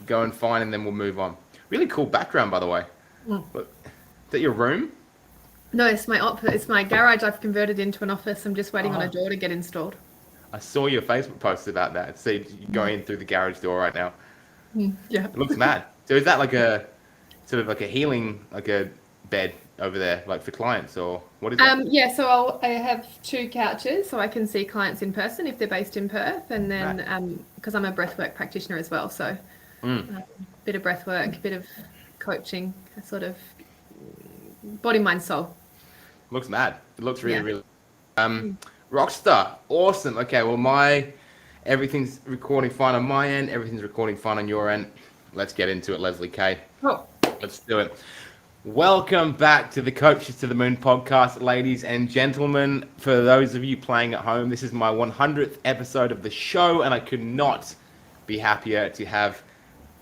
go and find, and then we'll move on. Really cool background, by the way. Mm. Look, is that your room? No, it's my garage. I've converted into an office. I'm just waiting on a Oh, door to get installed. I saw your Facebook post about that. See you going in through the garage door right now. Yeah. It looks mad. So is that like a sort of like a healing, like a bed over there, like for clients, or what is it? Yeah, so I have two couches so I can see clients in person if they're based in Perth, and Mad. then because I'm a breathwork practitioner as well, so Mm, bit of breathwork, bit of coaching, sort of body, mind, soul. looks mad. It looks really, Yeah. really. Um, Rockstar, awesome. Okay, well, everything's recording fine on my end. Everything's recording fine on your end. Let's get into it, Leslie K. Oh, Let's do it. Welcome back to the Coaches to the Moon podcast, ladies and gentlemen. For those of you playing at home, this is my 100th episode of the show, and I could not be happier to have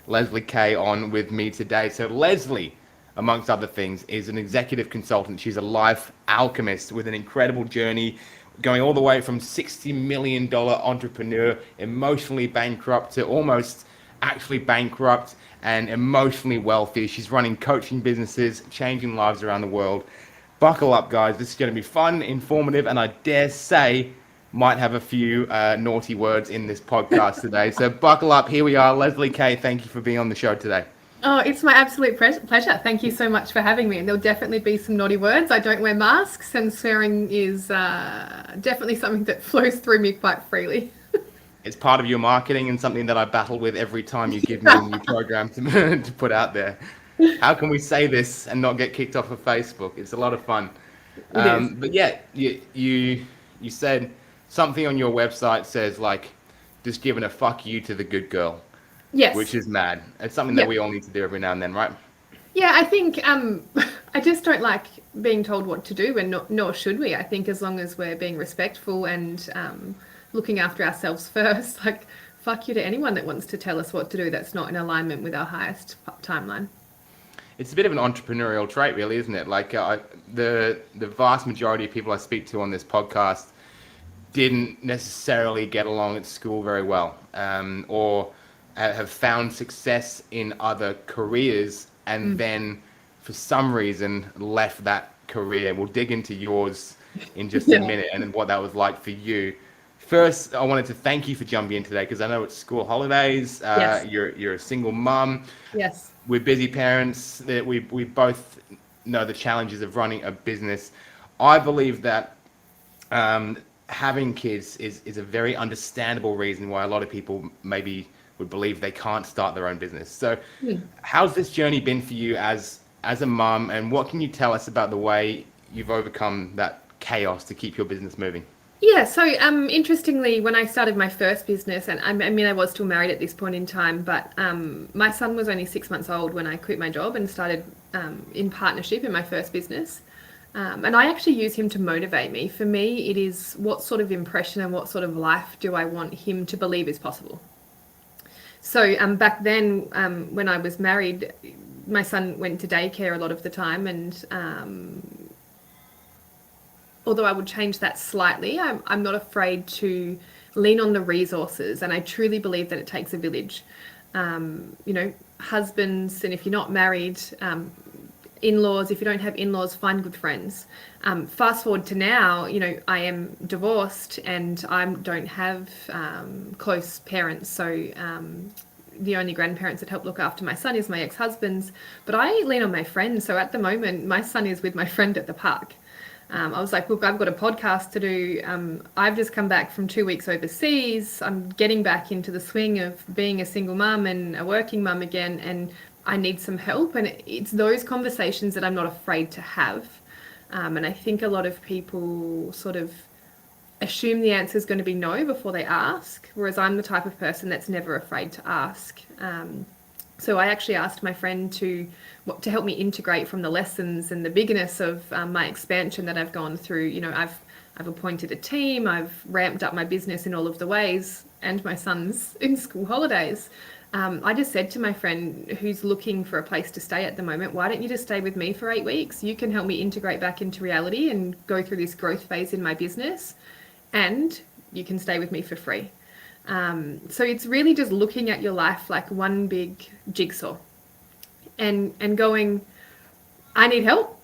Leslie K on with me today. So Leslie, amongst other things, is an executive consultant. She's a life alchemist with an incredible journey going all the way from $60 million entrepreneur, emotionally bankrupt, to almost actually bankrupt and emotionally wealthy. She's running coaching businesses, changing lives around the world. Buckle up, guys. This is going to be fun, informative, and I dare say might have a few naughty words in this podcast today. So buckle up. Here we are. Leslie K, thank you for being on the show today. oh, it's my absolute pleasure. Thank you so much for having me. And there'll definitely be some naughty words. I don't wear masks, and swearing is definitely something that flows through me quite freely. It's part of your marketing and something that I battle with every time you give me a new program to put out there. How can we say this and not get kicked off of Facebook? It's a lot of fun. It is. But yeah, you said something on your website says like just giving a fuck you to the good girl, which Yes. is mad. It's something that Yeah. we all need to do every now and then, right? Yeah, I think I just don't like being told what to do, and nor should we. I think as long as we're being respectful and looking after ourselves first, like fuck you to anyone that wants to tell us what to do that's not in alignment with our highest timeline. It's a bit of an entrepreneurial trait, really, isn't it? Like the vast majority of people I speak to on this podcast didn't necessarily get along at school very well, or have found success in other careers, and then for some reason left that career. We'll dig into yours in just a Yeah. minute and what that was like for you. First, I wanted to thank you for jumping in today because I know it's school holidays. Yes. You're a single mum. Yes. We're busy parents. That we both know the challenges of running a business. I believe that having kids is a very understandable reason why a lot of people maybe would believe they can't start their own business. So, how's this journey been for you as a mum, and what can you tell us about the way you've overcome that chaos to keep your business moving? Yeah, so interestingly, when I started my first business, and I mean, I was still married at this point in time, but my son was only 6 months old when I quit my job and started in partnership in my first business. And I actually use him to motivate me. For me, it is what sort of impression and what sort of life do I want him to believe is possible. So back then, when I was married, my son went to daycare a lot of the time, and although I would change that slightly, I'm not afraid to lean on the resources, and I truly believe that it takes a village. Husbands, and if you're not married, in-laws, if you don't have in-laws, find good friends. Fast forward to now, I am divorced and I don't have close parents, so the only grandparents that help look after my son is my ex-husband's, but I lean on my friends. So at the moment, my son is with my friend at the park. I was like, look, I've got a podcast to do. I've just come back from 2 weeks overseas. I'm getting back into the swing of being a single mum and a working mum again, and I need some help. And it's those conversations that I'm not afraid to have. And I think a lot of people sort of assume the answer is going to be no before they ask, whereas I'm the type of person that's never afraid to ask. So I actually asked my friend to help me integrate from the lessons and the bigness of my expansion that I've gone through. I've appointed a team, I've ramped up my business in all of the ways, and my son's in school holidays. I just said to my friend who's looking for a place to stay at the moment, why don't you just stay with me for 8 weeks? You can help me integrate back into reality and go through this growth phase in my business, and you can stay with me for free. So it's really just looking at your life like one big jigsaw and going, I need help.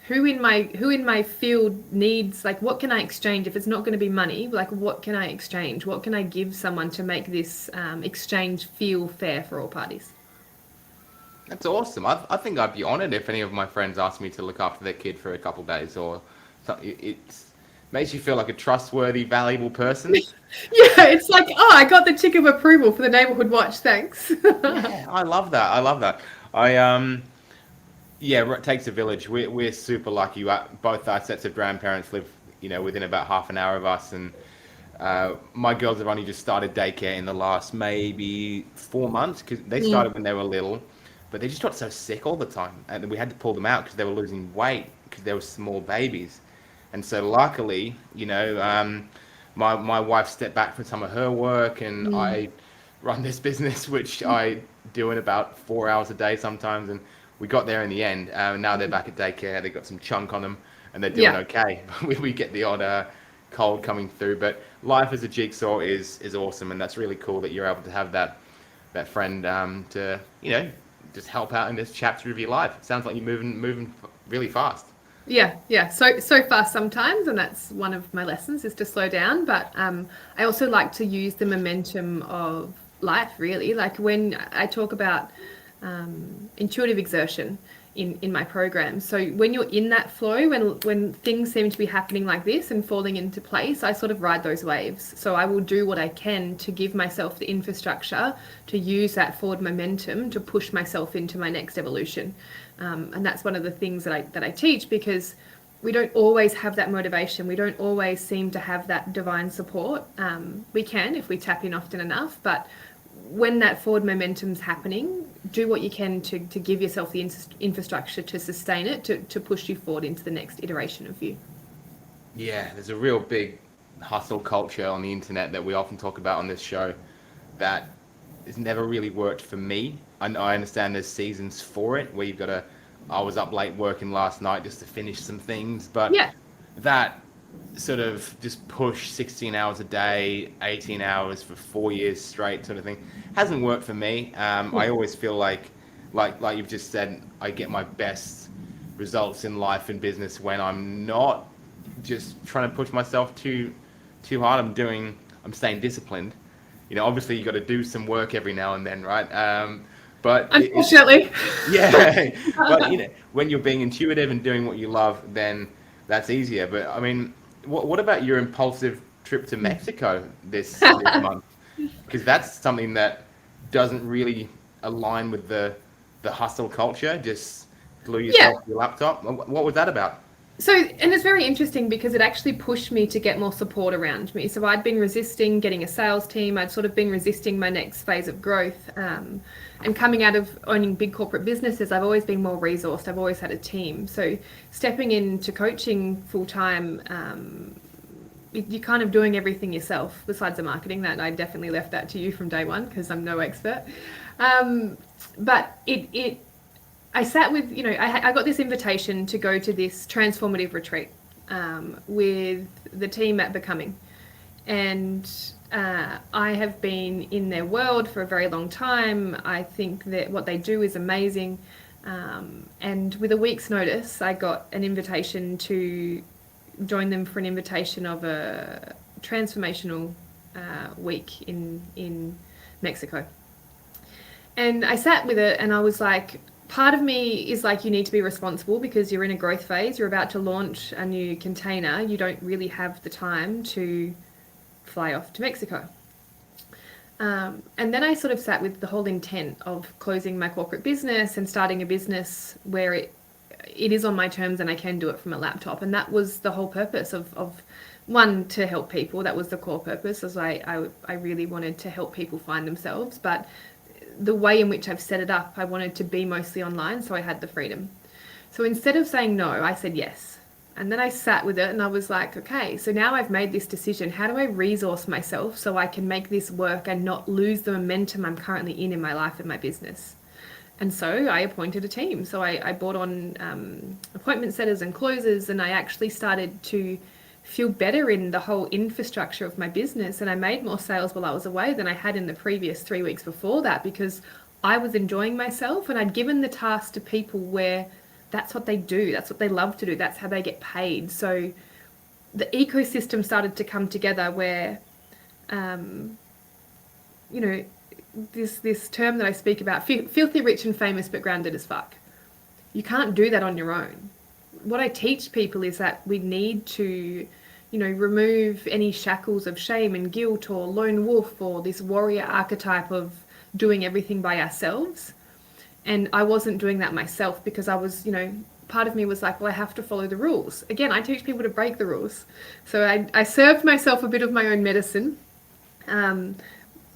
Who in my field needs, like, what can I exchange? If it's not going to be money, like, what can I exchange? What can I give someone to make this exchange feel fair for all parties? That's awesome. I think I'd be honored if any of my friends asked me to look after their kid for a couple of days or something. It makes you feel like a trustworthy, valuable person. Yeah, it's like, oh, I got the tick of approval for the neighborhood watch, thanks. Yeah, I love that. I love that. I Yeah, it takes a village. We're super lucky. Both our sets of grandparents live, within about half an hour of us, and my girls have only just started daycare in the last maybe 4 months because they Mm. started when they were little, but they just got so sick all the time, and we had to pull them out because they were losing weight because they were small babies, and so luckily, my wife stepped back from some of her work, and Mm. I run this business which I do in about 4 hours a day sometimes, and we got there in the end. Now they're back at daycare. They got some chunk on them, and they're doing Yeah. okay. We get the odd cold coming through, but life as a jigsaw is awesome, and that's really cool that you're able to have that friend to just help out in this chapter of your life. It sounds like you're moving really fast. Yeah. So fast sometimes, and that's one of my lessons is to slow down. But I also like to use the momentum of life. Really, like when I talk about intuitive exertion in my program. So when you're in that flow, when things seem to be happening like this and falling into place, I sort of ride those waves. So I will do what I can to give myself the infrastructure to use that forward momentum to push myself into my next evolution. And that's one of the things that I teach, because we don't always have that motivation. We don't always seem to have that divine support. We can if we tap in often enough, but when that forward momentum's happening, do what you can to give yourself the infrastructure to sustain it, to push you forward into the next iteration of you. Yeah, there's a real big hustle culture on the internet that we often talk about on this show that has never really worked for me. I understand there's seasons for it where you've got to. I was up late working last night just to finish some things, but Yeah. that sort of just push 16 hours a day, 18 hours for 4 years straight sort of thing hasn't worked for me. I always feel like you've just said, I get my best results in life and business when I'm not just trying to push myself too hard. I'm staying disciplined. Obviously you got to do some work every now and then, right? But Unfortunately. yeah, but when you're being intuitive and doing what you love, then that's easier. But I mean, what about your impulsive trip to Mexico this month? Because that's something that doesn't really align with the hustle culture. Just glue Yeah. yourself to your laptop. What was that about? So, and it's very interesting because it actually pushed me to get more support around me. So I'd been resisting getting a sales team. I'd sort of been resisting my next phase of growth. And coming out of owning big corporate businesses, I've always been more resourced. I've always had a team. So stepping into coaching full time, you're kind of doing everything yourself besides the marketing. That I definitely left that to you from day one because I'm no expert. But I sat with, I got this invitation to go to this transformative retreat with the team at Becoming. And I have been in their world for a very long time. I think that what they do is amazing. And with a week's notice, I got an invitation to join them for an invitation of a transformational week in Mexico. And I sat with it and I was like, part of me is like, you need to be responsible because you're in a growth phase. You're about to launch a new container. You don't really have the time to fly off to Mexico. And then I sort of sat with the whole intent of closing my corporate business and starting a business where it is on my terms and I can do it from a laptop. And that was the whole purpose of one, to help people. That was the core purpose, as I really wanted to help people find themselves. But the way in which I've set it up, I wanted to be mostly online, so I had the freedom. So instead of saying no, I said yes. And then I sat with it and I was like, okay, so now I've made this decision. How do I resource myself so I can make this work and not lose the momentum I'm currently in my life and my business? And so I appointed a team. So I brought on appointment setters and closers, and I actually started to feel better in the whole infrastructure of my business. And I made more sales while I was away than I had in the previous 3 weeks before that, because I was enjoying myself and I'd given the task to people where that's what they do, that's what they love to do, that's how they get paid. So the ecosystem started to come together where, um, you know, this term that I speak about, filthy rich and famous but grounded as fuck. You can't do that on your own. What I teach people is that we need to, remove any shackles of shame and guilt or lone wolf or this warrior archetype of doing everything by ourselves. And I wasn't doing that myself because I was, part of me was like, well, I have to follow the rules. Again, I teach people to break the rules. So I served myself a bit of my own medicine,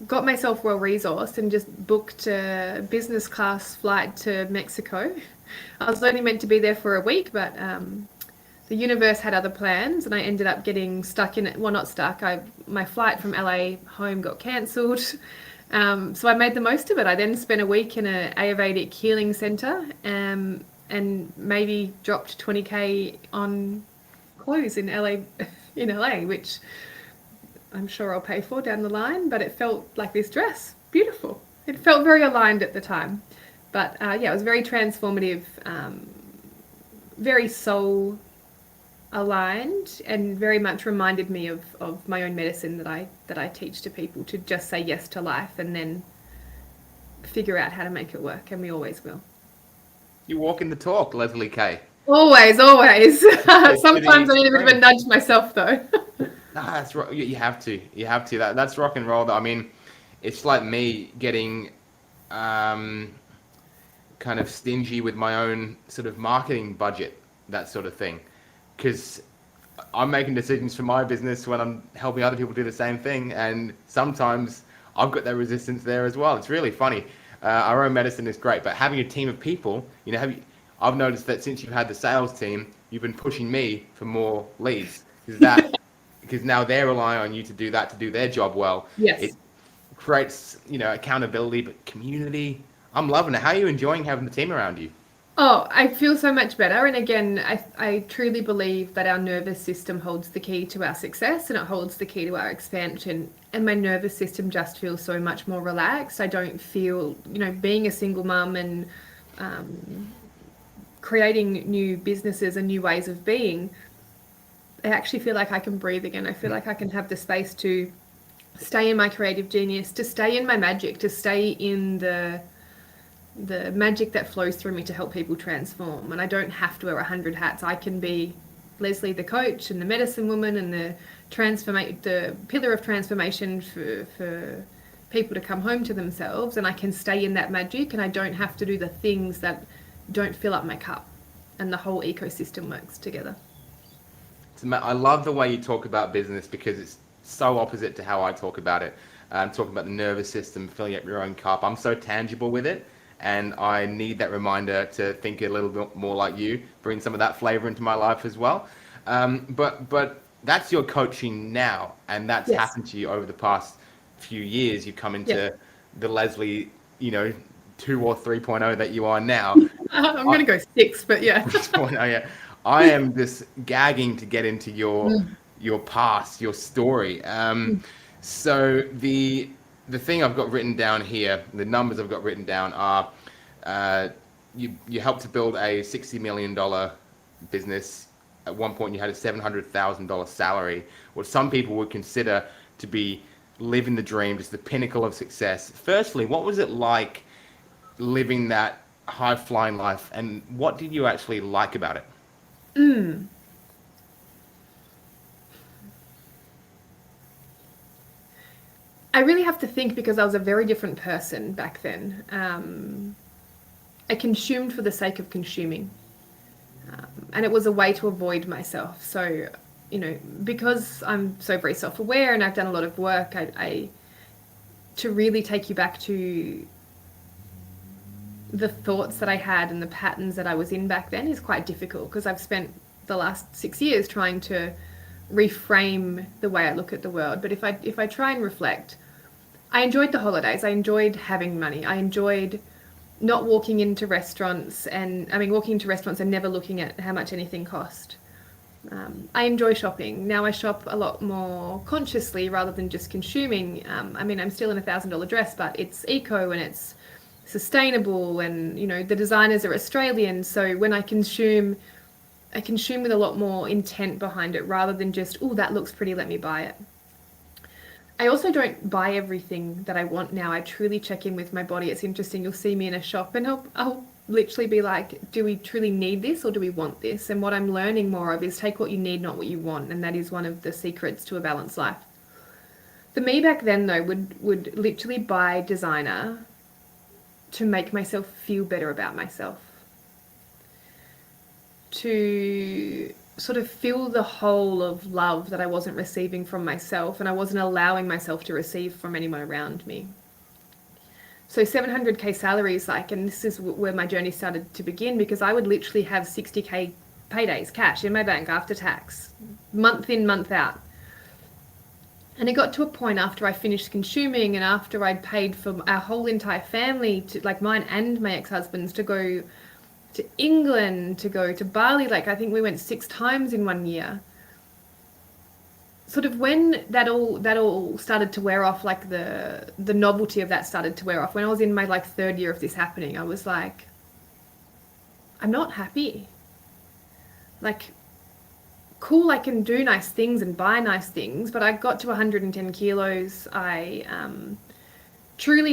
got myself well resourced and just booked a business class flight to Mexico. I was only meant to be there for a week, but the universe had other plans and I ended up getting stuck in it. Well, not stuck. My flight from LA home got cancelled. So I made the most of it. I then spent a week in an Ayurvedic healing center and maybe dropped 20K on clothes in LA, which I'm sure I'll pay for down the line, but it felt like this dress. Beautiful. It felt very aligned at the time. But it was very transformative, very soul aligned, and very much reminded me of my own medicine that I teach to people, to just say yes to life and then figure out how to make it work, and we always will. You walk in the talk, Leslie Kay. Always. Sometimes I need a bit of a nudge myself, though. That's right. You have to. That's rock and roll. Though. I mean, it's like me getting kind of stingy with my own sort of marketing budget, that sort of thing, because I'm making decisions for my business when I'm helping other people do the same thing, and sometimes I've got that resistance there as well. It's really funny. Our own medicine is great, but having a team of people, I've noticed that since you've had the sales team, you've been pushing me for more leads. Because now they're relying on you to do their job well. Yes. It creates, accountability, but community. I'm loving it. How are you enjoying having the team around you? Oh, I feel so much better. And again, I truly believe that our nervous system holds the key to our success and it holds the key to our expansion. And my nervous system just feels so much more relaxed. I don't feel, being a single mum and creating new businesses and new ways of being, I actually feel like I can breathe again. I feel like I can have the space to stay in my creative genius, to stay in my magic, to stay in the magic that flows through me to help people transform. And I don't have to wear 100 hats. I can be Leslie the coach and the medicine woman and the pillar of transformation for people to come home to themselves. And I can stay in that magic, and I don't have to do the things that don't fill up my cup. And the whole ecosystem works together. I love the way you talk about business, because it's so opposite to how I talk about it. Talking about the nervous system, filling up your own cup. I'm so tangible with it, and I need that reminder to think a little bit more like you, bring some of that flavor into my life as well. But that's your coaching now, and that's happened to you over the past few years. You've come into the Leslie, 2 or 3.0 that you are now. I'm going to go 6, but yeah. 6.0, yeah. I am just gagging to get into your past, your story. So the thing I've got written down here, the numbers I've got written down are, you helped to build a $60 million business. At one point you had a $700,000 salary, what some people would consider to be living the dream, just the pinnacle of success. Firstly, what was it like living that high flying life, and what did you actually like about it? I really have to think, because I was a very different person back then. I consumed for the sake of consuming. And it was a way to avoid myself. So, because I'm so very self-aware and I've done a lot of work, to really take you back to the thoughts that I had and the patterns that I was in back then is quite difficult, because I've spent the last 6 years trying to reframe the way I look at the world. But if I try and reflect, I enjoyed the holidays. I enjoyed having money. I enjoyed not walking into restaurants and never looking at how much anything cost. I enjoy shopping. Now I shop a lot more consciously rather than just consuming. I mean, I'm still in $1,000 dress, but it's eco and it's sustainable, and the designers are Australian. So when I consume with a lot more intent behind it rather than just, oh, that looks pretty, let me buy it. I also don't buy everything that I want now. I truly check in with my body. It's interesting. You'll see me in a shop and I'll literally be like, do we truly need this or do we want this? And what I'm learning more of is take what you need, not what you want. And that is one of the secrets to a balanced life. For me back then, though, would literally buy designer to make myself feel better about myself, to sort of feel the whole of love that I wasn't receiving from myself and I wasn't allowing myself to receive from anyone around me. So 700k salaries, and this is where my journey started to begin, because I would literally have 60k paydays cash in my bank after tax, month in, month out. And it got to a point after I finished consuming and after I'd paid for our whole entire family, to like mine and my ex-husband's, to go to England, to go to Bali. I think we went 6 times in 1 year. Sort of when that all started to wear off, the novelty of that started to wear off. When I was in my 3rd year of this happening, I was like, I'm not happy. Cool, I can do nice things and buy nice things, but I got to 110 kilos. I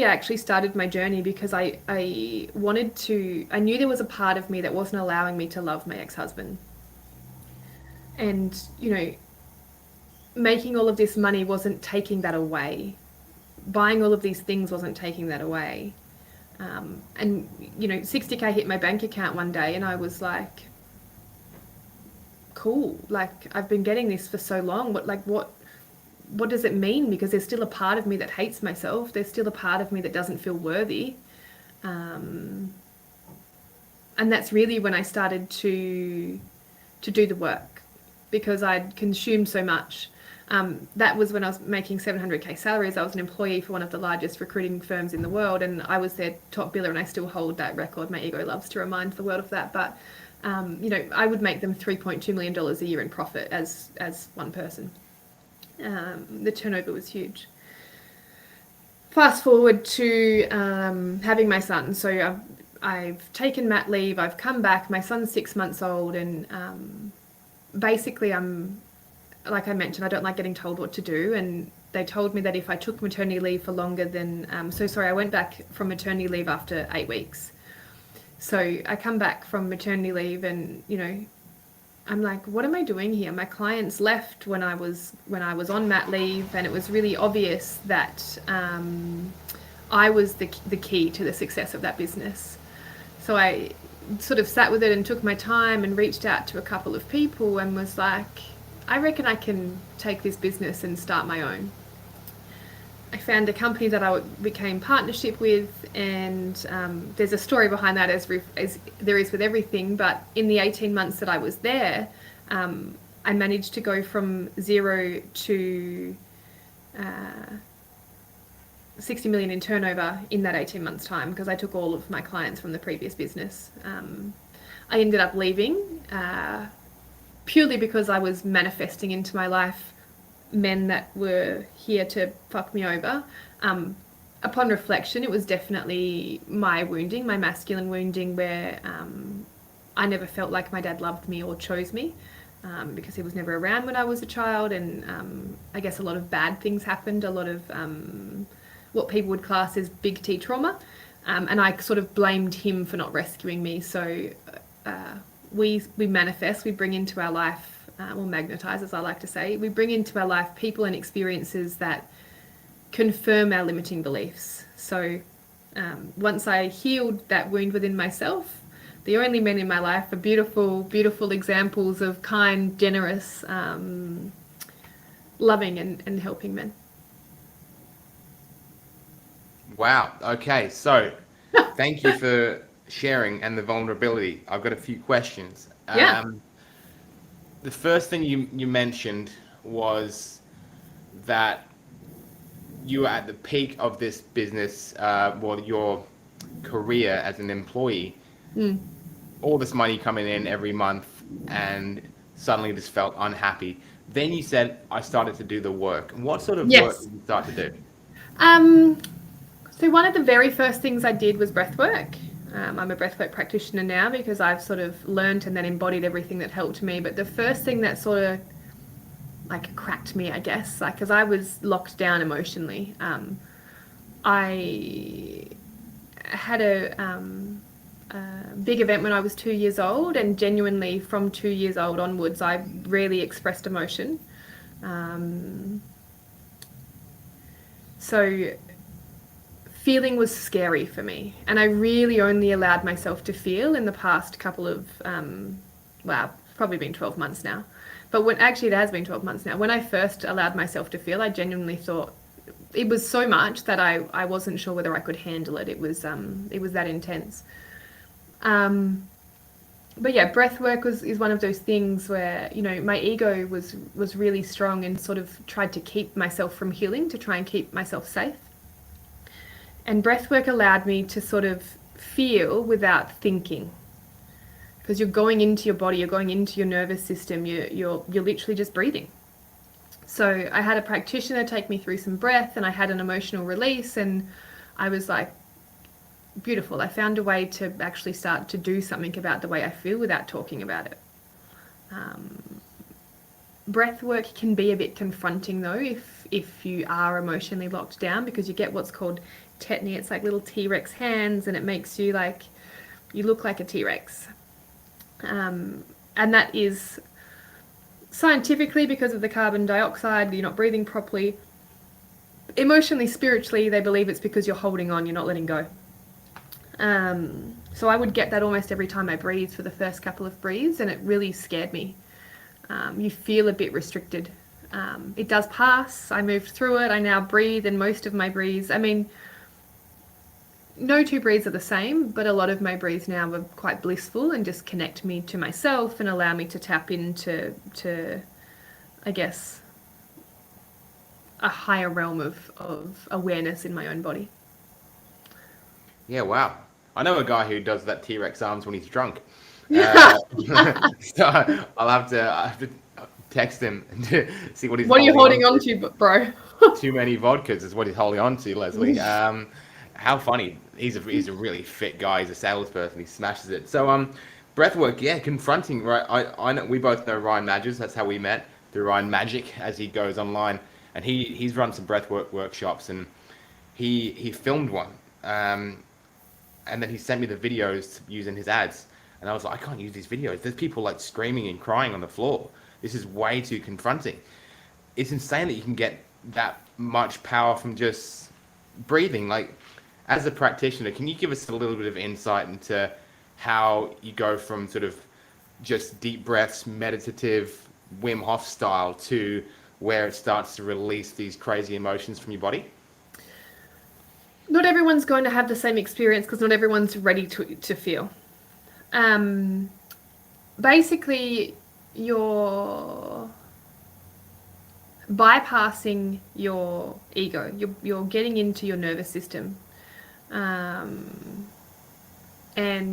actually started my journey because I knew there was a part of me that wasn't allowing me to love my ex-husband. And, making all of this money wasn't taking that away. Buying all of these things wasn't taking that away. And, 60k hit my bank account one day and I was like, cool, I've been getting this for so long. What does it mean? Because there's still a part of me that hates myself. There's still a part of me that doesn't feel worthy. And that's really when I started to do the work, because I'd consumed so much. That was when I was making 700k salaries. I was an employee for one of the largest recruiting firms in the world, and I was their top biller, and I still hold that record. My ego loves to remind the world of that. But, I would make them $3.2 million a year in profit as one person. The turnover was huge. Fast forward to having my son. So I've taken mat leave. I've come back. My son's 6 months old, and basically like I mentioned, I don't like getting told what to do. And they told me that if I took maternity leave for longer than I went back from maternity leave after 8 weeks. So I come back from maternity leave and, I'm like, what am I doing here? My clients left when I was on mat leave, and it was really obvious that I was the key to the success of that business. So I sort of sat with it and took my time and reached out to a couple of people and was like, I reckon I can take this business and start my own. I found a company that I became partnership with, and there's a story behind that, as there is with everything. But in the 18 months that I was there, I managed to go from 0 to 60 million in turnover in that 18 months time, because I took all of my clients from the previous business. I ended up leaving purely because I was manifesting into my life men that were here to fuck me over. Upon reflection, it was definitely my wounding, my masculine wounding, where I never felt like my dad loved me or chose me, because he was never around when I was a child. And I guess a lot of bad things happened, a lot of what people would class as big T trauma. And I sort of blamed him for not rescuing me. So we manifest, we bring into our life, or magnetize, as I like to say, we bring into our life people and experiences that confirm our limiting beliefs. So once I healed that wound within myself, the only men in my life are beautiful, beautiful examples of kind, generous, loving and helping men. Wow. Okay. So thank you for sharing and the vulnerability. I've got a few questions. Yeah. The first thing you mentioned was that you were at the peak of this business, your career as an employee. All this money coming in every month, and suddenly just felt unhappy. Then you said, I started to do the work. What sort of work Yes. did you start to do? Um, so one of the very first things I did was breath work. I'm a breathwork practitioner now because I've sort of learned and then embodied everything that helped me. But the first thing that sort of like cracked me, I guess, like because I was locked down emotionally. I had a big event when I was 2 years old, and genuinely from 2 years old onwards, I rarely expressed emotion. Um, so feeling was scary for me, and I really only allowed myself to feel in the past couple of, wow, probably been 12 months now. But when actually it has been 12 months now. When I first allowed myself to feel, I genuinely thought it was so much that I wasn't sure whether I could handle it. It was that intense. But yeah, breath work is one of those things where, you know, my ego was really strong and sort of tried to keep myself from healing, to try and keep myself safe. And breath work allowed me to sort of feel without thinking, because you're going into your body, you're going into your nervous system, you're literally just breathing. So I had a practitioner take me through some breath, and I had an emotional release, and I was like, beautiful. I found a way to actually start to do something about the way I feel without talking about it. Breath work can be a bit confronting though if you are emotionally locked down, because you get what's called tetany. It's like little T-Rex hands, and it makes you like, you look like a T-Rex. And that is scientifically because of the carbon dioxide, you're not breathing properly. Emotionally, spiritually, they believe it's because you're holding on, you're not letting go. So I would get that almost every time I breathed for the first couple of breaths, and it really scared me. You feel a bit restricted. It does pass. I moved through it. I now breathe, and most of my breaths, I mean, no two breaths are the same, but a lot of my breaths now are quite blissful and just connect me to myself and allow me to tap into, I guess, a higher realm of awareness in my own body. Yeah, wow. I know a guy who does that T-Rex arms when he's drunk. Uh, so I have to text him to see what he's What are you holding on holding on to. to, bro? Too many vodkas is what he's holding on to, Leslie. How funny. He's a really fit guy. He's a salesperson. He smashes it. So breath work, yeah, confronting. Right, I know we both know Ryan Madges. That's how we met, through Ryan Magic, as he goes online, and he's run some breath work workshops, and he filmed one. And then he sent me the videos using his ads, and I was like, I can't use these videos. There's people like screaming and crying on the floor. This is way too confronting. It's insane that you can get that much power from just breathing. Like, as a practitioner, can you give us a little bit of insight into how you go from sort of just deep breaths, meditative Wim Hof style, to where it starts to release these crazy emotions from your body? Not everyone's going to have the same experience because not everyone's ready to feel. Um, Basically, you're bypassing your ego. You're getting into your nervous system. And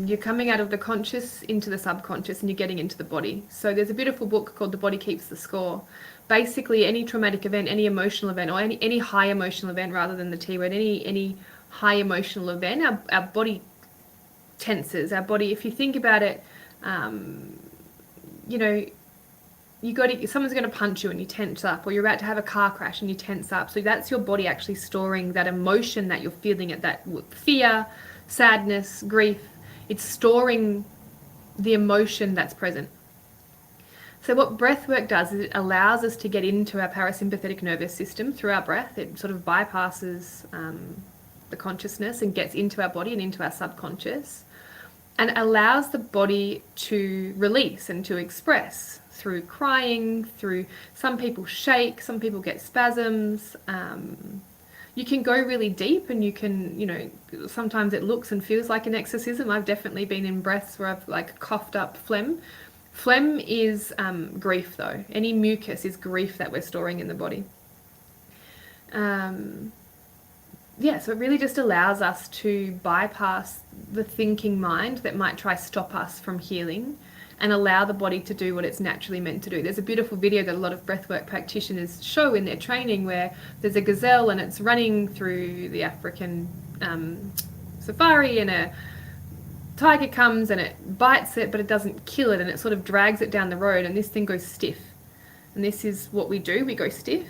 you're coming out of the conscious into the subconscious, and you're getting into the body. So there's a beautiful book called The Body Keeps the Score. Basically, any traumatic event, any emotional event, or any high emotional event, rather than the T word, any high emotional event, our body tenses. Our body, if you think about it, you know, someone's going to punch you and you tense up, or you're about to have a car crash and you tense up. So that's your body actually storing that emotion that you're feeling, at that fear, sadness, grief. It's storing the emotion that's present. So what breath work does is it allows us to get into our parasympathetic nervous system through our breath. It sort of bypasses the consciousness and gets into our body and into our subconscious, and allows the body to release and to express through crying, through, some people shake, some people get spasms. You can go really deep, and you can, you know, sometimes it looks and feels like an exorcism. I've definitely been in breaths where I've like coughed up phlegm. Phlegm is grief though. Any mucus is grief that we're storing in the body. Yeah, so it really just allows us to bypass the thinking mind that might try stop us from healing, and allow the body to do what it's naturally meant to do. There's a beautiful video that a lot of breathwork practitioners show in their training where there's a gazelle and it's running through the African safari, and a tiger comes and it bites it, but it doesn't kill it, and it sort of drags it down the road, and this thing goes stiff. And this is what we do, we go stiff.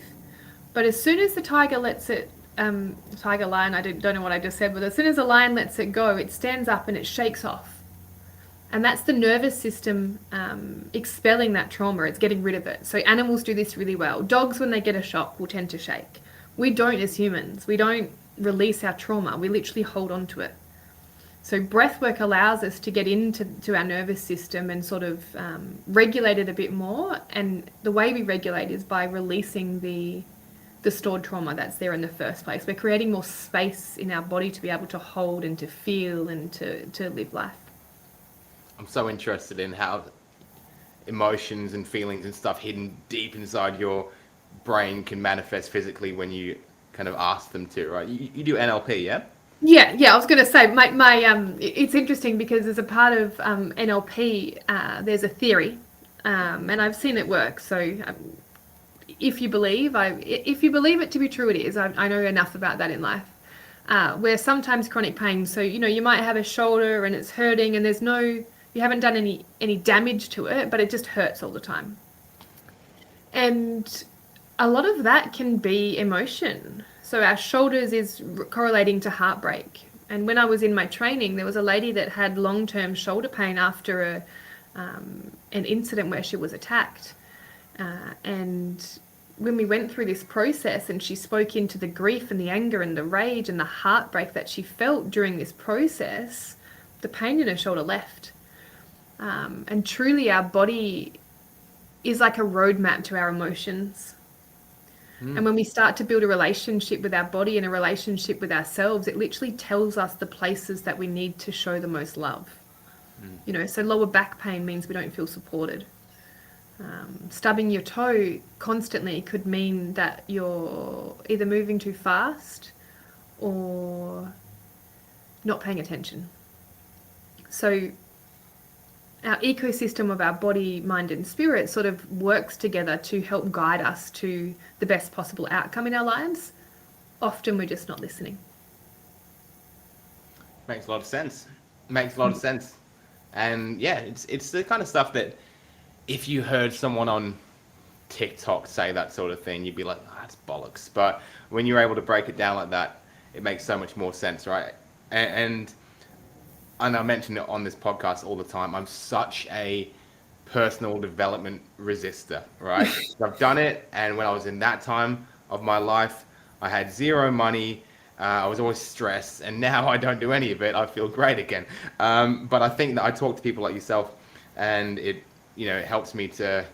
But as soon as the tiger lets it, tiger, lion, I don't know what I just said, but as soon as the lion lets it go, it stands up and it shakes off. And that's the nervous system expelling that trauma. It's getting rid of it. So animals do this really well. Dogs, when they get a shock, will tend to shake. We don't as humans. We don't release our trauma. We literally hold on to it. So breath work allows us to get into our nervous system and sort of regulate it a bit more. And the way we regulate is by releasing the stored trauma that's there in the first place. We're creating more space in our body to be able to hold and to feel and to live life. I'm so interested in how emotions and feelings and stuff hidden deep inside your brain can manifest physically when you kind of ask them to, right? You do NLP, yeah? Yeah. I was going to say, it's interesting because as a part of NLP, there's a theory, and I've seen it work. So if you believe it to be true, it is. I know enough about that in life. Where sometimes chronic pain, so you might have a shoulder and it's hurting, and you haven't done any damage to it, but it just hurts all the time. And a lot of that can be emotion. So our shoulders is correlating to heartbreak. And when I was in my training, there was a lady that had long-term shoulder pain after an incident where she was attacked. And when we went through this process and she spoke into the grief and the anger and the rage and the heartbreak that she felt during this process, the pain in her shoulder left. And truly our body is like a roadmap to our emotions. And when we start to build a relationship with our body and a relationship with ourselves, it literally tells us the places that we need to show the most love. So lower back pain means we don't feel supported. Stubbing your toe constantly could mean that you're either moving too fast or not paying attention. So our ecosystem of our body, mind, and spirit sort of works together to help guide us to the best possible outcome in our lives. Often we're just not listening. Makes a lot of sense. And yeah, it's the kind of stuff that if you heard someone on TikTok say that sort of thing, you'd be like, oh, that's bollocks. But when you're able to break it down like that, it makes so much more sense, right? And I mention it on this podcast all the time. I'm such a personal development resistor, right? I've done it, and when I was in that time of my life, I had zero money. I was always stressed, and now I don't do any of it. I feel great again. But I think that I talk to people like yourself, and it helps me to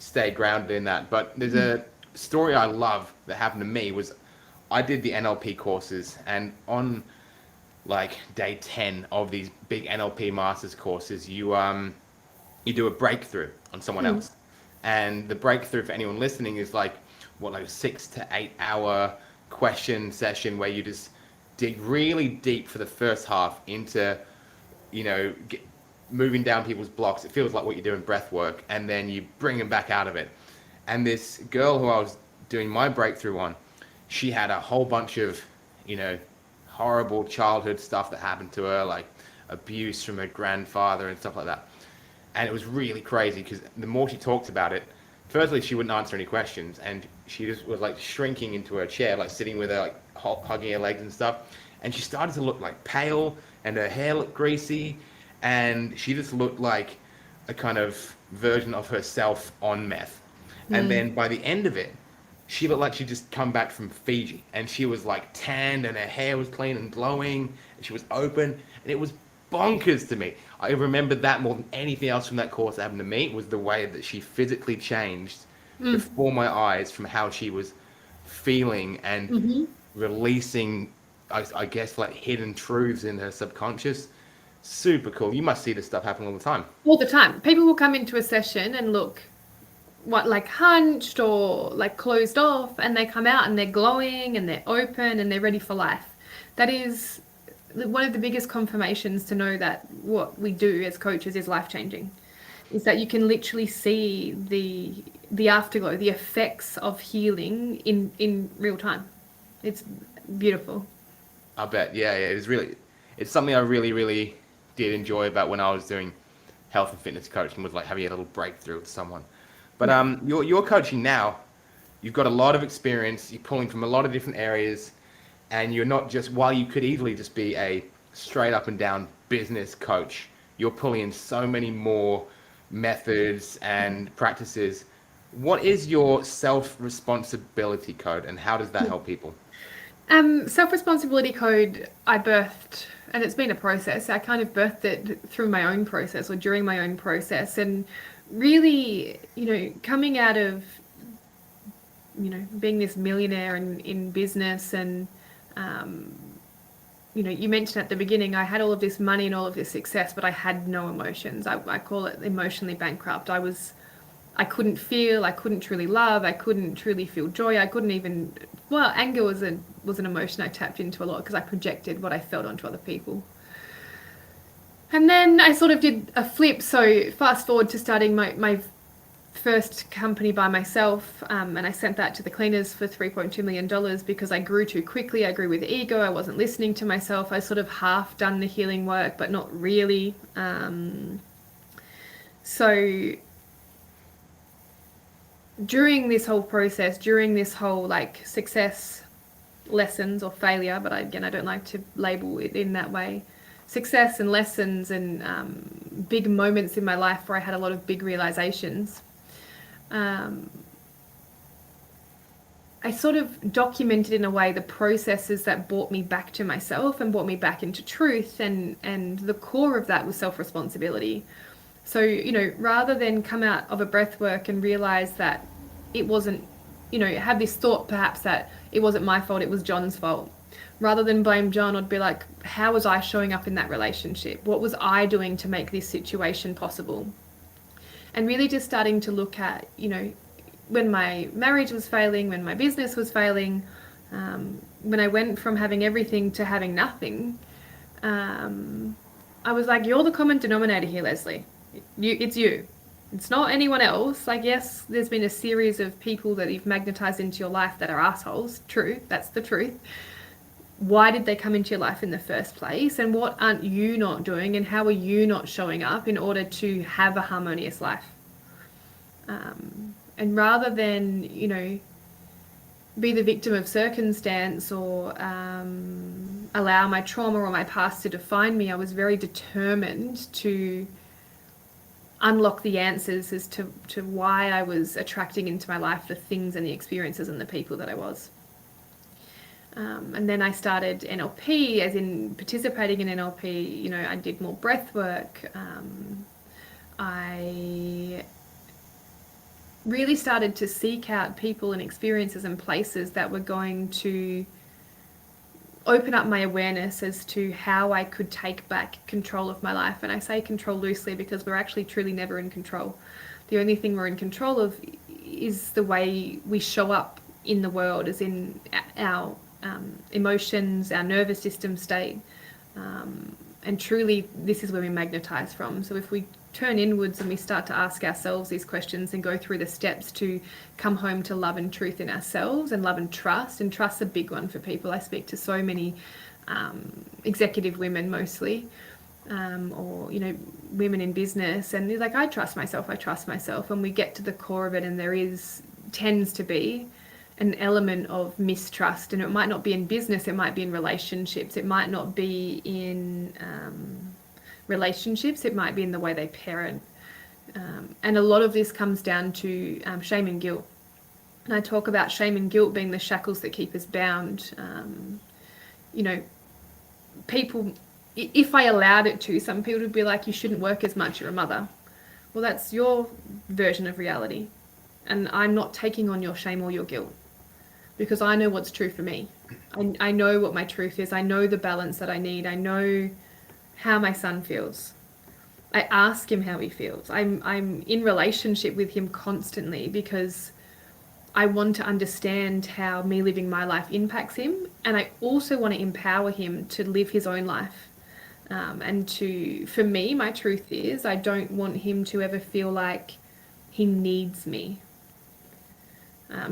stay grounded in that. But there's a story I love that happened to me. Was I did the NLP courses, and on like day 10 of these big NLP masters courses, you do a breakthrough on someone else. And the breakthrough, for anyone listening, is like a 6 to 8 hour question session where you just dig really deep for the first half into moving down people's blocks. It feels like what you do in breath work, and then you bring them back out of it. And this girl who I was doing my breakthrough on, she had a whole bunch of horrible childhood stuff that happened to her, like abuse from her grandfather and stuff like that. And it was really crazy because the more she talked about it, firstly, she wouldn't answer any questions, and she just was like shrinking into her chair, like sitting with her, like hugging her legs and stuff. And she started to look like pale, and her hair looked greasy, and she just looked like a kind of version of herself on meth. And then by the end of it, she looked like she'd just come back from Fiji, and she was like tanned, and her hair was clean and glowing, and she was open, and it was bonkers to me. I remember that more than anything else from that course that happened to me, was the way that she physically changed before my eyes from how she was feeling and releasing, I guess, like hidden truths in her subconscious. Super cool. You must see this stuff happen all the time. All the time. People will come into a session and look like hunched or like closed off, and they come out and they're glowing and they're open and they're ready for life. That is one of the biggest confirmations to know that what we do as coaches is life-changing. is that you can literally see the afterglow, the effects of healing in real time. It's beautiful. I bet. Yeah, yeah. It's something I really did enjoy about when I was doing health and fitness coaching, was like having a little breakthrough with someone. But Yeah. you're coaching now. You've got a lot of experience. You're pulling from a lot of different areas, and you're not just, while you could easily just be a straight up and down business coach, you're pulling in so many more methods and practices. What is your self responsibility code, and how does that help people? Self-responsibility code I birthed, and it's been a process. I kind of birthed it through my own process or during my own process, and really, coming out of, being this millionaire in business and, um, you mentioned at the beginning, I had all of this money and all of this success, but I had no emotions. I call it emotionally bankrupt. I couldn't feel, I couldn't truly love, I couldn't truly feel joy. I couldn't even, well, anger was an emotion I tapped into a lot because I projected what I felt onto other people. And then I sort of did a flip. So fast forward to starting my first company by myself, and I sent that to the cleaners for $3.2 million because I grew too quickly. I grew with ego. I wasn't listening to myself. I sort of half done the healing work, but not really. So during this whole process, during this whole like success lessons or failure, but again, I don't like to label it in that way. Success and lessons and big moments in my life where I had a lot of big realizations. Um, I sort of documented in a way the processes that brought me back to myself and brought me back into truth, and the core of that was self-responsibility. So, rather than come out of a breath work and realize that it wasn't, have this thought perhaps that it wasn't my fault, it was John's fault. Rather than blame John, I'd be like, how was I showing up in that relationship? What was I doing to make this situation possible? And really just starting to look at, when my marriage was failing, when my business was failing, when I went from having everything to having nothing, I was like, you're the common denominator here, Leslie. It's you. It's not anyone else. Like, yes, there's been a series of people that you've magnetized into your life that are assholes. True. That's the truth. Why did they come into your life in the first place? And what aren't you not doing? And how are you not showing up in order to have a harmonious life? And rather than, be the victim of circumstance or allow my trauma or my past to define me, I was very determined to unlock the answers as to why I was attracting into my life the things and the experiences and the people that I was. And then I started NLP, as in participating in NLP. I did more breath work. I really started to seek out people and experiences and places that were going to open up my awareness as to how I could take back control of my life. And I say control loosely because we're actually truly never in control. The only thing we're in control of is the way we show up in the world, as in our emotions, our nervous system state. And truly, this is where we magnetize from. So if we turn inwards and we start to ask ourselves these questions and go through the steps to come home to love and truth in ourselves and love and trust's a big one for people. I speak to so many executive women mostly, or women in business, and they're like, I trust myself. And we get to the core of it, and tends to be an element of mistrust, and it might not be in business, it might be in relationships, it might not be in relationships, it might be in the way they parent. And a lot of this comes down to shame and guilt. And I talk about shame and guilt being the shackles that keep us bound. People, if I allowed it to, some people would be like, you shouldn't work as much, you're a mother. Well, that's your version of reality. And I'm not taking on your shame or your guilt, because I know what's true for me. I know what my truth is. I know the balance that I need. I know how my son feels. I ask him how he feels. I'm in relationship with him constantly because I want to understand how me living my life impacts him, and I also want to empower him to live his own life. For me, my truth is I don't want him to ever feel like he needs me.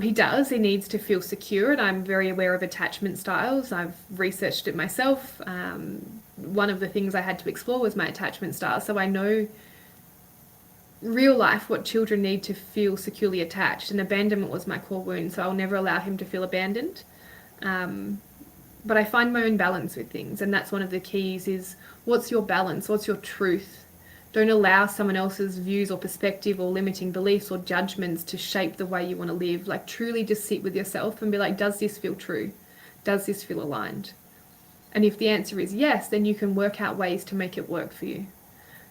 He does. He needs to feel secure, and I'm very aware of attachment styles. I've researched it myself. One of the things I had to explore was my attachment style. So I know real life what children need to feel securely attached, and abandonment was my core wound. So I'll never allow him to feel abandoned. But I find my own balance with things, and that's one of the keys is what's your balance? What's your truth? Don't allow someone else's views or perspective or limiting beliefs or judgments to shape the way you want to live. Like truly just sit with yourself and be like, does this feel true? Does this feel aligned? And if the answer is yes, then you can work out ways to make it work for you.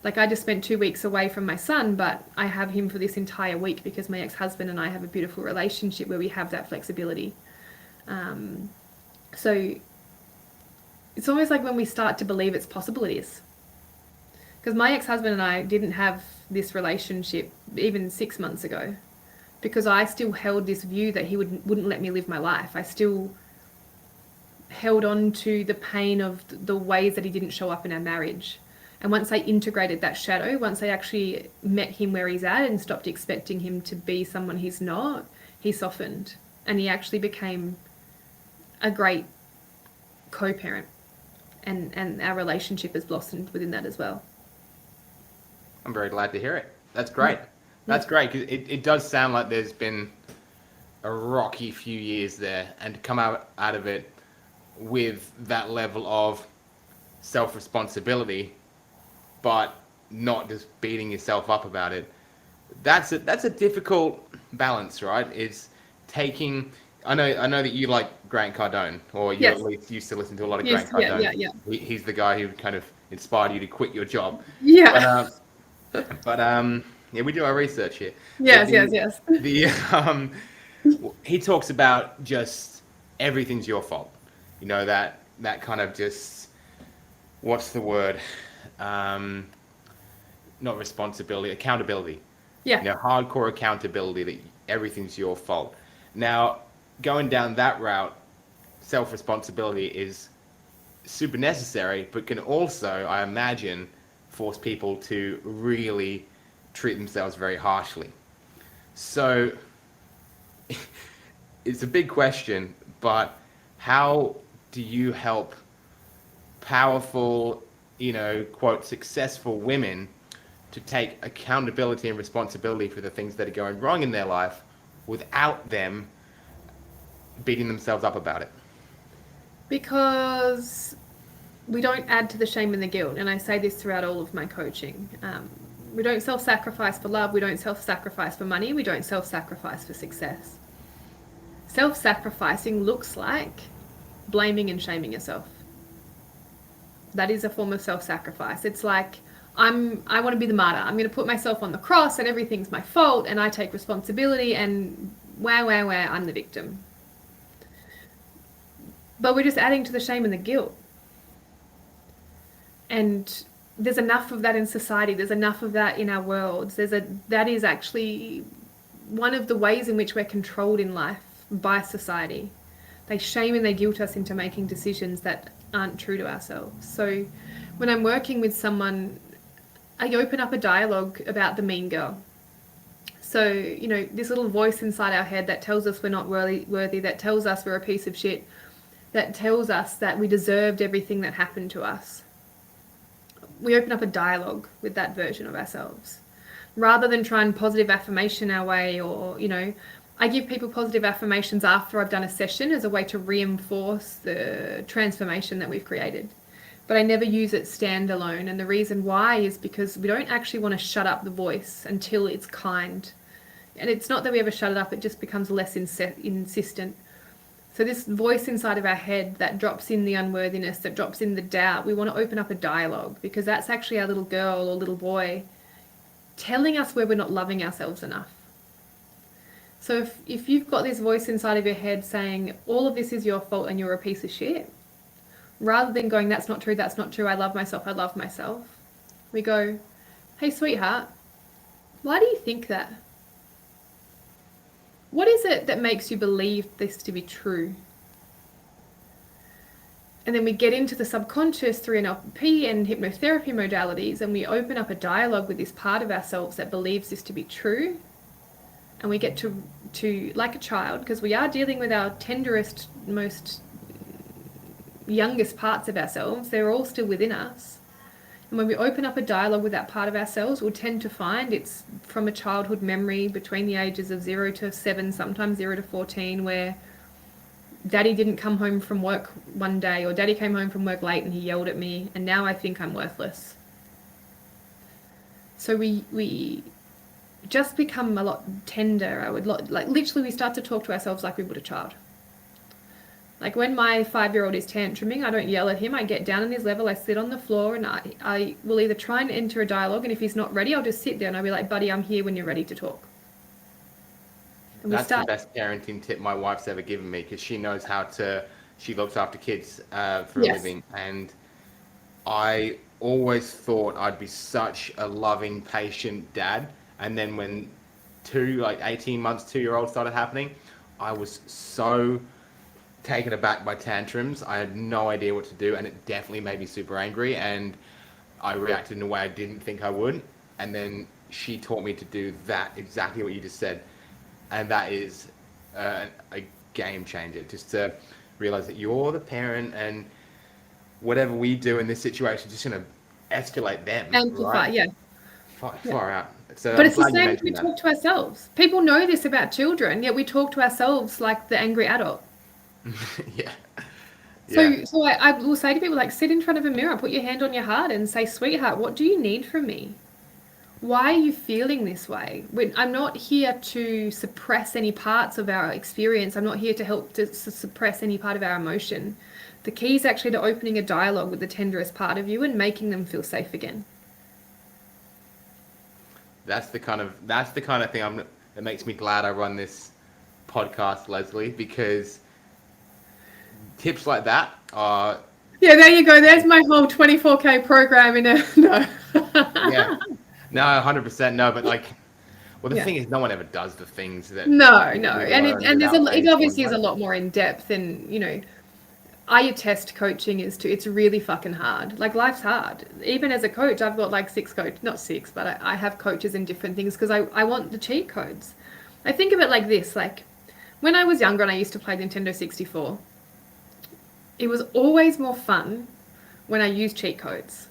Like I just spent 2 weeks away from my son, but I have him for this entire week because my ex-husband and I have a beautiful relationship where we have that flexibility. So it's almost like when we start to believe it's possible, it is. Because my ex-husband and I didn't have this relationship even 6 months ago because I still held this view that he wouldn't let me live my life. I still held on to the pain of the ways that he didn't show up in our marriage. And once I integrated that shadow, once I actually met him where he's at and stopped expecting him to be someone he's not, he softened. And he actually became a great co-parent. And our relationship has blossomed within that as well. I'm very glad to hear it. That's great. That's great because it does sound like there's been a rocky few years there, and to come out of it with that level of self-responsibility, but not just beating yourself up about it. That's a difficult balance, right? It's taking. I know that you like Grant Cardone, or you at least used to listen to a lot of Grant Cardone. Yeah. He's the guy who kind of inspired you to quit your job. Yeah. But yeah, we do our research here. Yes. He talks about just everything's your fault. You know, that kind of just, what's the word? Not responsibility, accountability. Yeah. You know, hardcore accountability that everything's your fault. Now, going down that route, self-responsibility is super necessary, but can also, I imagine, force people to really treat themselves very harshly. So it's a big question, but how do you help powerful, quote, successful women to take accountability and responsibility for the things that are going wrong in their life without them beating themselves up about it? Because we don't add to the shame and the guilt, and I say this throughout all of my coaching. We don't self-sacrifice for love, we don't self-sacrifice for money, we don't self-sacrifice for success. Self-sacrificing looks like blaming and shaming yourself. That is a form of self-sacrifice. It's like, I want to be the martyr. I'm going to put myself on the cross and everything's my fault and I take responsibility and I'm the victim. But we're just adding to the shame and the guilt. And there's enough of that in society. There's enough of that in our worlds. That is actually one of the ways in which we're controlled in life by society. They shame and they guilt us into making decisions that aren't true to ourselves. So when I'm working with someone, I open up a dialogue about the mean girl. So, this little voice inside our head that tells us we're not worthy, that tells us we're a piece of shit, that tells us that we deserved everything that happened to us. We open up a dialogue with that version of ourselves. Rather than try and positive affirmation our way, or, I give people positive affirmations after I've done a session as a way to reinforce the transformation that we've created. But I never use it standalone. And the reason why is because we don't actually want to shut up the voice until it's kind. And it's not that we ever shut it up, it just becomes less insistent. So this voice inside of our head that drops in the unworthiness, that drops in the doubt, we want to open up a dialogue, because that's actually our little girl or little boy telling us where we're not loving ourselves enough. So if you've got this voice inside of your head saying, all of this is your fault and you're a piece of shit, rather than going, that's not true, I love myself, we go, hey, sweetheart, why do you think that? What is it that makes you believe this to be true? And then we get into the subconscious through NLP and hypnotherapy modalities, and we open up a dialogue with this part of ourselves that believes this to be true. And we get to like a child, because we are dealing with our tenderest, most youngest parts of ourselves. They're all still within us. And when we open up a dialogue with that part of ourselves, we'll tend to find it's from a childhood memory between the ages of 0 to 7, sometimes 0 to 14, where Daddy didn't come home from work one day, or Daddy came home from work late and he yelled at me, and now I think I'm worthless. So we just become a lot tender. Like literally we start to talk to ourselves like we would a child. Like when my 5-year-old is tantruming, I don't yell at him. I get down on his level, I sit on the floor, and I will either try and enter a dialogue, and if he's not ready, I'll just sit there and I'll be like, buddy, I'm here when you're ready to talk. And That's the best parenting tip my wife's ever given me, because she knows she looks after kids for a living. And I always thought I'd be such a loving, patient dad. And then when 18 months, 2-year-old started happening, I was so taken aback by tantrums. I had no idea what to do, and it definitely made me super angry, and I reacted in a way I didn't think I would. And then she taught me to do that, exactly what you just said. And that is a game changer, just to realize that you're the parent, and whatever we do in this situation is just going to escalate them. Amplify, right? Far out. So but I'm it's the glad you same when mentioned we that. talk to ourselves. People know this about children, yet we talk to ourselves like the angry adult. Yeah. So I will say to people, like, sit in front of a mirror, put your hand on your heart and say, sweetheart, what do you need from me? Why are you feeling this way? I'm not here to suppress any parts of our experience. I'm not here to help to suppress any part of our emotion. The key is actually to opening a dialogue with the tenderest part of you and making them feel safe again. That's the kind of thing that makes me glad I run this podcast, Leslie, because tips like that are... Yeah, there you go. There's my whole 24K program in a... No. Yeah. No, 100% no, but the thing is, no one ever does the things that... No. And it obviously is a lot more in depth, and, I attest coaching it's really fucking hard. Like, life's hard. Even as a coach, I've got 6 coaches, not 6, but I have coaches in different things because I want the cheat codes. I think of it like this, when I was younger and I used to play Nintendo 64, it was always more fun when I used cheat codes.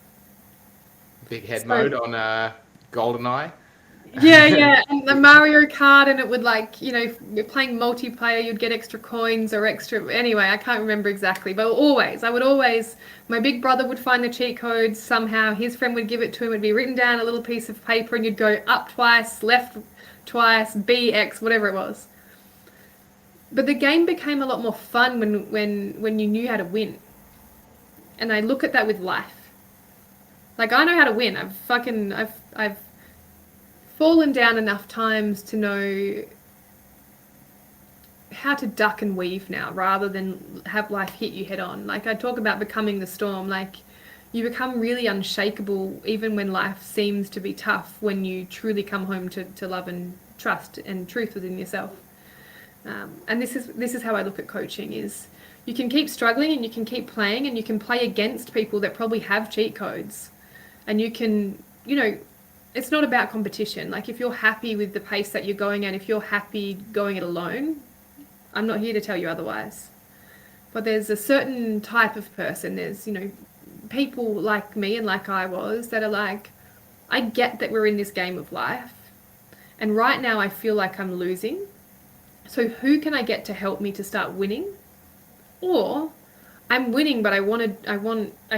Big head mode on GoldenEye. Yeah, and the Mario Kart, and it would if you're playing multiplayer, you'd get extra coins or extra, anyway, I can't remember exactly, but my big brother would find the cheat codes somehow, his friend would give it to him, it'd be written down on a little piece of paper, and you'd go up twice, left twice, B, X, whatever it was. But the game became a lot more fun when you knew how to win. And I look at that with life. I know how to win. I've fallen down enough times to know how to duck and weave now, rather than have life hit you head on. I talk about becoming the storm. You become really unshakable even when life seems to be tough, when you truly come home to love and trust and truth within yourself. And this is how I look at coaching, is you can keep struggling and you can keep playing, and you can play against people that probably have cheat codes, and you can, it's not about competition. If you're happy with the pace that you're going at, if you're happy going it alone, I'm not here to tell you otherwise. But there's a certain type of person, there's, people like me and like I was, that are I get that we're in this game of life, and right now I feel like I'm losing. So who can I get to help me to start winning? Or I'm winning, but I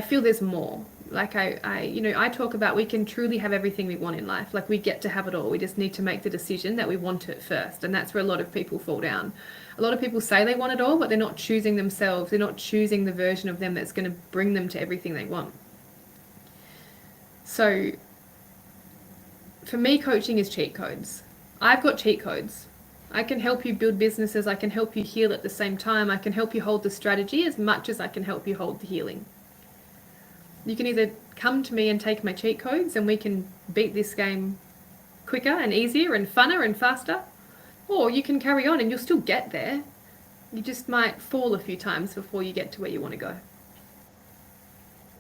feel there's more. I talk about, we can truly have everything we want in life. We get to have it all. We just need to make the decision that we want it first. And that's where a lot of people fall down. A lot of people say they want it all, but they're not choosing themselves. They're not choosing the version of them that's going to bring them to everything they want. So for me, coaching is cheat codes. I've got cheat codes. I can help you build businesses. I can help you heal at the same time. I can help you hold the strategy as much as I can help you hold the healing. You can either come to me and take my cheat codes, and we can beat this game quicker and easier and funner and faster, or you can carry on and you'll still get there. You just might fall a few times before you get to where you want to go.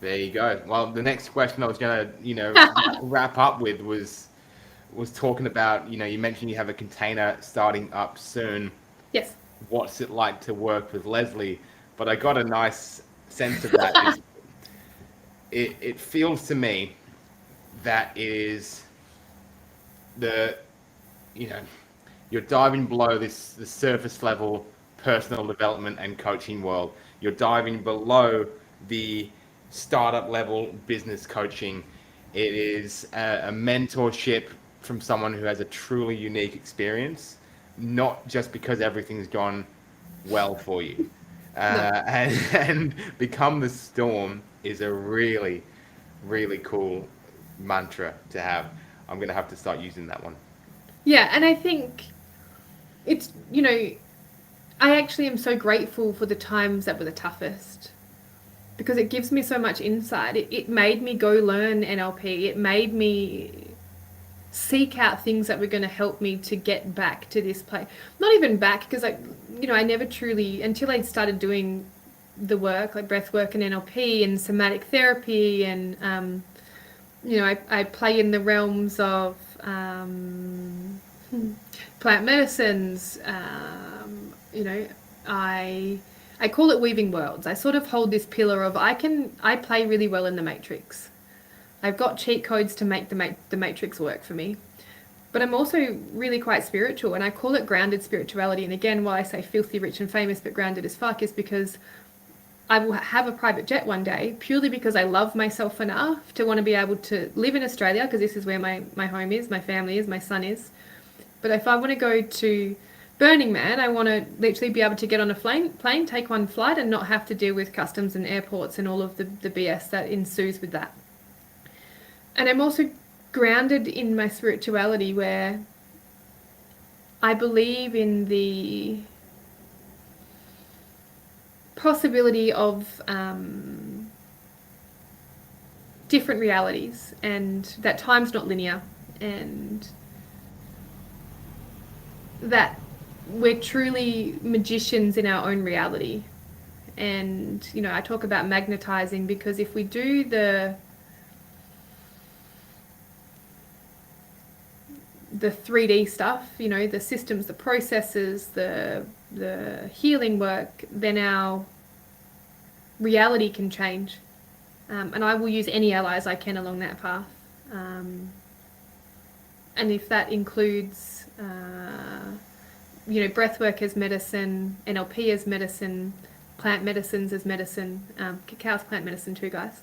There you go. Well, the next question I was going to, wrap up with was talking about, you mentioned you have a container starting up soon. Yes. What's it like to work with Leslie? But I got a nice sense of that. It feels to me that is the, you know, you're diving below the surface level personal development and coaching world. You're diving below the startup level business coaching. It is a mentorship from someone who has a truly unique experience, not just because everything's gone well for you. No. And become the storm is a really, really cool mantra to have. I'm going to have to start using that one. Yeah, and I think it's, I actually am so grateful for the times that were the toughest because it gives me so much insight. It made me go learn NLP. It made me seek out things that were going to help me to get back to this place. Not even back because I never truly, until I started doing the work like breath work and NLP and somatic therapy and, I play in the realms of plant medicines. I call it weaving worlds. I sort of hold this pillar of I play really well in the matrix. I've got cheat codes to make the matrix work for me. But I'm also really quite spiritual, and I call it grounded spirituality. And again, why I say filthy rich and famous but grounded as fuck is because I will have a private jet one day purely because I love myself enough to want to be able to live in Australia because this is where my home is, my family is, my son is. But if I want to go to Burning Man, I want to literally be able to get on a plane, take one flight and not have to deal with customs and airports and all of the BS that ensues with that. And I'm also grounded in my spirituality where I believe in the possibility of different realities and that time's not linear and that we're truly magicians in our own reality. And, I talk about magnetizing because if we do the 3D stuff, the systems, the processes, the healing work, then our reality can change. And I will use any allies I can along that path. And if that includes, breathwork as medicine, NLP as medicine, plant medicines as medicine, cacao's plant medicine too, guys.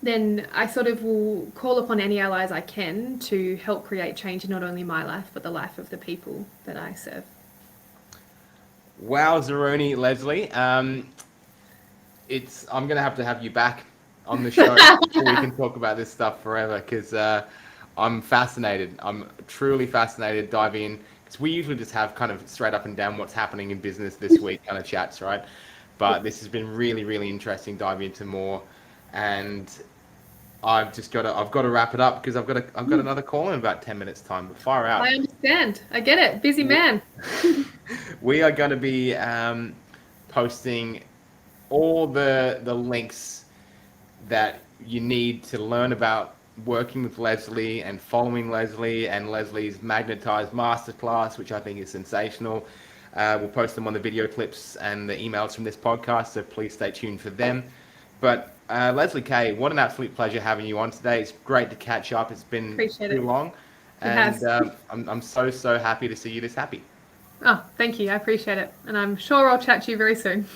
Then I sort of will call upon any allies I can to help create change in not only my life, but the life of the people that I serve. Wow, Zeroni, Leslie. I'm going to have you back on the show so we can talk about this stuff forever because I'm fascinated. I'm truly fascinated diving in because we usually just have kind of straight up and down what's happening in business this week kind of chats, right? But this has been really, really interesting diving into more. And I've got to wrap it up because I've got another call in about 10 minutes time. But far out. I understand. I get it. Busy man. We are going to be posting all the links that you need to learn about working with Leslie and following Leslie and Leslie's Magnetized Masterclass, which I think is sensational. We'll post them on the video clips and the emails from this podcast, so please stay tuned for them. But Leslie Kay, what an absolute pleasure having you on today. It's great to catch up. It's been too long. And I'm so happy to see you this happy. Oh, thank you. I appreciate it. And I'm sure I'll chat to you very soon.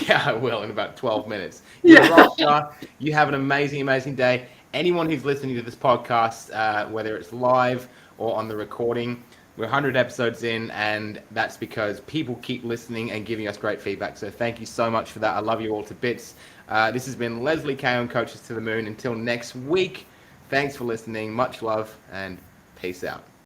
Yeah, I will in about 12 minutes. You're a rock star. You have an amazing, amazing day. Anyone who's listening to this podcast, whether it's live or on the recording, we're 100 episodes in, and that's because people keep listening and giving us great feedback. So thank you so much for that. I love you all to bits. This has been Leslie Kay on Coaches to the Moon. Until next week, thanks for listening. Much love and peace out.